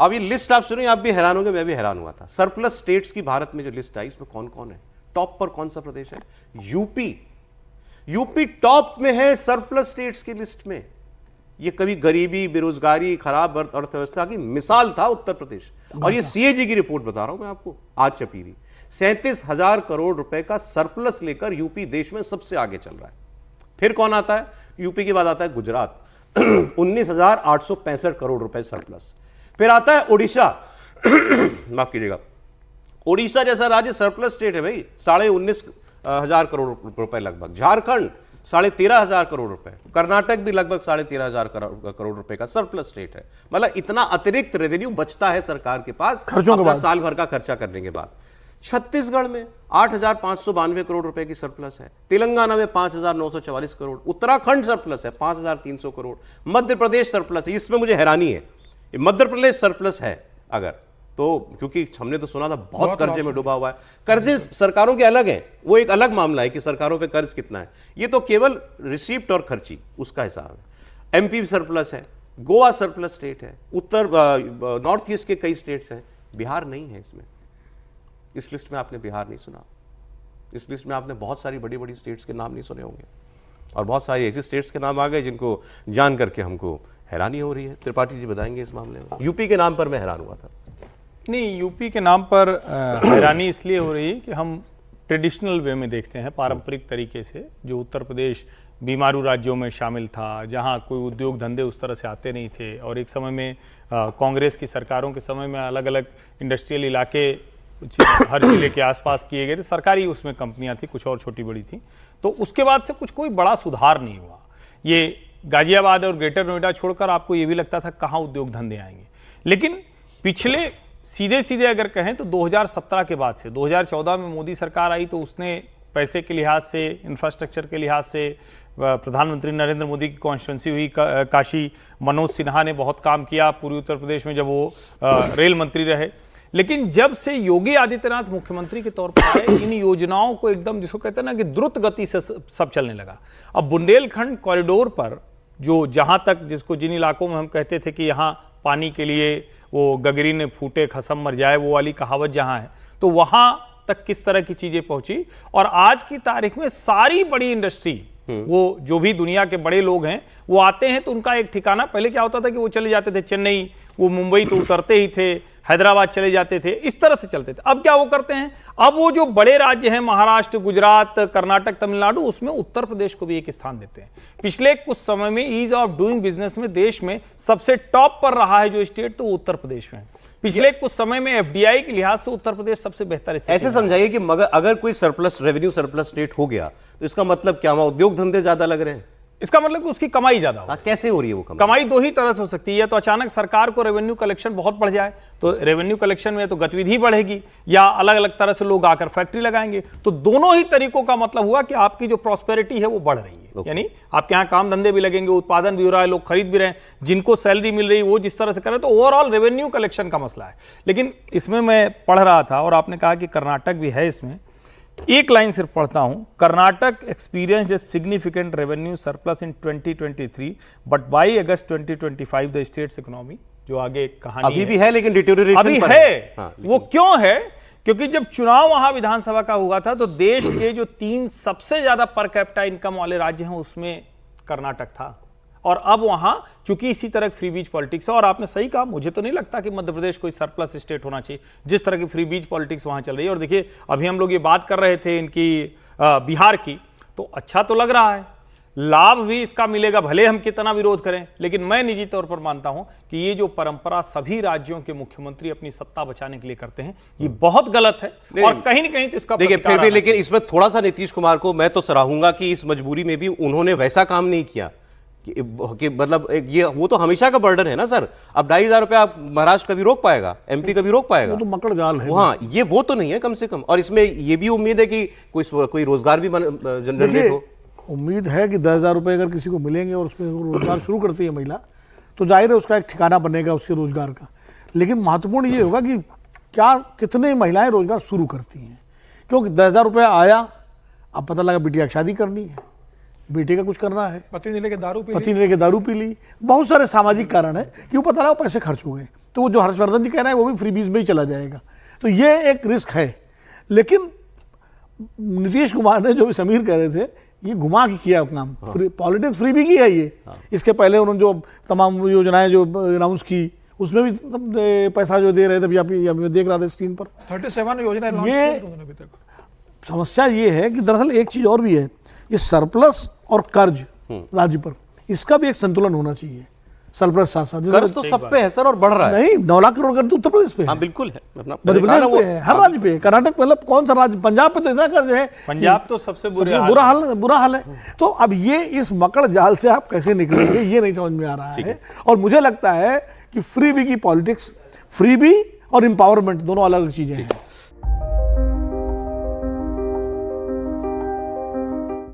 अब ये लिस्ट आप सुनिए, आप भी हैरान होंगे, मैं भी हैरान हुआ था। सरप्लस स्टेट्स की भारत में जो लिस्ट आई, इसमें कौन कौन है? टॉप पर कौन सा प्रदेश है? यूपी। यूपी टॉप में है सरप्लस स्टेट्स की लिस्ट में। ये कभी गरीबी, बेरोजगारी, खराब अर्थव्यवस्था की मिसाल था उत्तर प्रदेश। और ये सीएजी की रिपोर्ट बता रहा हूं मैं आपको, आज छपी हुई। 37,000 करोड़ रुपए का सरप्लस लेकर यूपी देश में सबसे आगे चल रहा है। फिर कौन आता है? यूपी के बाद आता है गुजरात, 19,865 करोड़ रुपए सरप्लस। फिर आता है उड़ीसा, माफ कीजिएगा, उड़ीसा जैसा राज्य सरप्लस स्टेट है भाई, 19,500 करोड़ रुपए लगभग। झारखंड 13,500 करोड़ रुपए। कर्नाटक भी लगभग 13,500 करोड़ रुपए का सरप्लस स्टेट है। मतलब इतना अतिरिक्त रेवेन्यू बचता है सरकार के पास खर्चों के बाद, साल भर का खर्चा करने के बाद। छत्तीसगढ़ में 8,592 करोड़ रुपए की सरप्लस है। तेलंगाना में 5,944 करोड़। उत्तराखंड सरप्लस है 5,300 करोड़। मध्य प्रदेश सरप्लस है। इसमें मुझे हैरानी है, मध्य प्रदेश सरप्लस है अगर तो, क्योंकि हमने तो सुना था बहुत कर्जे में डूबा हुआ है। कर्जे सरकारों के अलग हैं, वो एक अलग मामला है कि सरकारों पे कर्ज कितना है। ये तो केवल रिसीप्ट और खर्ची उसका हिसाब है। एमपी सरप्लस है, गोवा सरप्लस स्टेट है, उत्तर नॉर्थ ईस्ट के कई स्टेट्स हैं। बिहार नहीं है इसमें। इस लिस्ट में आपने बिहार नहीं सुना। इस लिस्ट में आपने बहुत सारी बड़ी बड़ी स्टेट्स के नाम नहीं सुने होंगे, और बहुत सारी ऐसी स्टेट्स के नाम आ गए जिनको जान करके हमको हैरानी हो रही है। त्रिपाठी जी बताएंगे इस मामले में। यूपी के नाम पर मैं हैरान हुआ था। नहीं, यूपी के नाम पर हैरानी इसलिए हो रही है कि हम ट्रेडिशनल वे में देखते हैं, पारंपरिक तरीके से। जो उत्तर प्रदेश बीमारू राज्यों में शामिल था, जहां कोई उद्योग धंधे उस तरह से आते नहीं थे, और एक समय में कांग्रेस की सरकारों के समय में अलग अलग इंडस्ट्रियल इलाके हर जिले के आसपास किए गए थे, सरकारी उसमें कंपनियां थी, कुछ और छोटी बड़ी थी। तो उसके बाद से कुछ कोई बड़ा सुधार नहीं हुआ। ये गाजियाबाद और ग्रेटर नोएडा छोड़कर आपको ये भी लगता था कहाँ उद्योग धंधे आएंगे। लेकिन पिछले सीधे सीधे अगर कहें तो 2017 के बाद से 2014 में मोदी सरकार आई, तो उसने पैसे के लिहाज से, इंफ्रास्ट्रक्चर के लिहाज से, प्रधानमंत्री नरेंद्र मोदी की कॉन्स्टिट्यूंसी हुई काशी, मनोज सिन्हा ने बहुत काम किया पूर्वी उत्तर प्रदेश में जब वो रेल मंत्री रहे। लेकिन जब से योगी आदित्यनाथ मुख्यमंत्री के तौर पर आए, इन योजनाओं को एकदम, जिसको कहते हैं ना कि द्रुत गति से सब चलने लगा। अब बुंदेलखंड कॉरिडोर पर जो जहां तक, जिसको जिन इलाकों में हम कहते थे कि यहाँ पानी के लिए वो गगरी ने फूटे खसम मर जाए, वो वाली कहावत जहां है, तो वहां तक किस तरह की चीजें पहुंची। और आज की तारीख में सारी बड़ी इंडस्ट्री, वो जो भी दुनिया के बड़े लोग हैं वो आते हैं, तो उनका एक ठिकाना, पहले क्या होता था कि वो चले जाते थे चेन्नई, वो मुंबई तो उतरते ही थे, हैदराबाद चले जाते थे, इस तरह से चलते थे। अब क्या वो करते हैं, अब वो जो बड़े राज्य हैं, महाराष्ट्र, गुजरात, कर्नाटक, तमिलनाडु, उसमें उत्तर प्रदेश को भी एक स्थान देते हैं। पिछले कुछ समय में ईज ऑफ डूइंग बिजनेस में देश में सबसे टॉप पर रहा है जो स्टेट, तो वो उत्तर प्रदेश में है। पिछले कुछ समय में एफडीआई के लिहाज से उत्तर प्रदेश सबसे बेहतर है। ऐसे समझाइए कि मगर अगर कोई सरप्लस रेवेन्यू सरप्लस स्टेट हो गया तो इसका मतलब क्या हुआ? उद्योग धंधे ज्यादा लग रहे हैं। इसका मतलब कि उसकी कमाई ज्यादा हो। कैसे हो रही है वो कमाई? दो ही तरह से हो सकती है, या तो अचानक सरकार को रेवेन्यू कलेक्शन बहुत बढ़ जाए, तो रेवेन्यू कलेक्शन में तो गतिविधि बढ़ेगी, या अलग अलग तरह से लोग आकर फैक्ट्री लगाएंगे। तो दोनों ही तरीकों का मतलब हुआ कि आपकी जो प्रॉस्पेरिटी है वो बढ़ रही है, यानी आपके यहाँ काम धंधे भी लगेंगे, उत्पादन भी हो रहा है, लोग खरीद भी रहे हैं, जिनको सैलरी मिल रही है वो जिस तरह से कर रहे हैं, तो ओवरऑल रेवेन्यू कलेक्शन का मसला है। लेकिन इसमें मैं पढ़ रहा था, और आपने कहा कि कर्नाटक भी है इसमें, एक लाइन सिर्फ पढ़ता हूं। Karnataka experienced a significant revenue surplus in 2023, but by August 2025 the states economy, जो आगे कहानी अभी भी है लेकिन डिटेरियोरेशन अभी है। हाँ, वो क्यों है? क्योंकि जब चुनाव वहां विधानसभा का हुआ था, तो देश के जो 3 सबसे ज्यादा पर कैपिटा इनकम वाले राज्य हैं उसमें कर्नाटक था। और अब वहां चूंकि इसी तरह फ्री बीज पॉलिटिक्स है, और आपने सही कहा, मुझे तो नहीं लगता कि मध्य प्रदेश कोई सरप्लस स्टेट होना चाहिए, जिस तरह की फ्री बीज पॉलिटिक्स वहां चल रही है। और देखिए, अभी हम लोग ये बात कर रहे थे इनकी बिहार की, तो अच्छा तो लग रहा है, लाभ भी इसका मिलेगा, भले हम कितना विरोध करें। लेकिन मैं निजी तौर पर मानता हूं कि ये जो परंपरा सभी राज्यों के मुख्यमंत्री अपनी सत्ता बचाने के लिए करते हैं, ये बहुत गलत है। और कहीं ना कहीं तो इसका देखिए, फिर भी लेकिन इसमें थोड़ा सा नीतीश कुमार को मैं तो सराहूंगा कि इस मजबूरी में भी उन्होंने वैसा काम नहीं किया कि मतलब ये, वो तो हमेशा का बर्डन है ना सर। अब 2,500 रुपया आप महाराष्ट्र कभी रोक पाएगा, एमपी कभी रोक पाएगा? वो तो मकड़ जाल है। हाँ, ये वो तो नहीं है कम से कम। और इसमें ये भी उम्मीद है कि कोई रोजगार भी जनरेट हो। उम्मीद है कि 10,000 रुपये अगर किसी को मिलेंगे और उसमें रोजगार शुरू करती है महिला, तो जाहिर है उसका एक ठिकाना बनेगा उसके रोजगार का। लेकिन महत्वपूर्ण ये होगा कि क्या कितने महिलाएं रोजगार शुरू करती हैं, क्योंकि 10,000 रुपया आया, अब पता लगा बिटिया की शादी करनी है, बेटे का कुछ करना है, पति ने लेके दारू पी ली, बहुत सारे सामाजिक कारण है कि वो पता लगा पैसे खर्च हो गए। तो वो जो हर्षवर्धन जी कह रहे हैं वो भी फ्रीबीज में ही चला जाएगा। तो ये एक रिस्क है। लेकिन नीतीश कुमार ने जो समीर कह रहे थे, ये घुमा के किया काम। पॉलिटिक्स फ्री भी की है ये। इसके पहले उन्होंने जो तमाम योजनाएं जो अनाउंस की उसमें भी पैसा जो दे रहे थे, अभी देख रहा था स्क्रीन पर 37 योजना लॉन्च ये की उन्होंने अभी तक। समस्या ये है कि दरअसल एक चीज और भी है, ये सरप्लस और कर्ज राज्य पर, इसका भी एक संतुलन होना चाहिए। सरप्लस साथ साथ कर्ज तो सब पे है सर, और बढ़ रहा है। नहीं, 9 लाख करोड़ कर्ज तो उत्तर प्रदेश पे है, हाँ बिल्कुल है, अपना मध्य प्रदेश पे है, हर राज्य पे है। कर्नाटक मतलब कौन सा राज्य, पंजाब पे तो इतना कर्ज है, पंजाब तो सबसे बुरा बुरा हाल है। तो अब ये इस मकड़ जाल से आप कैसे निकलेंगे, ये नहीं समझ में आ रहा है। और मुझे लगता है कि फ्रीबी की पॉलिटिक्स, फ्रीबी और एम्पावरमेंट दोनों अलग अलग चीजें हैं।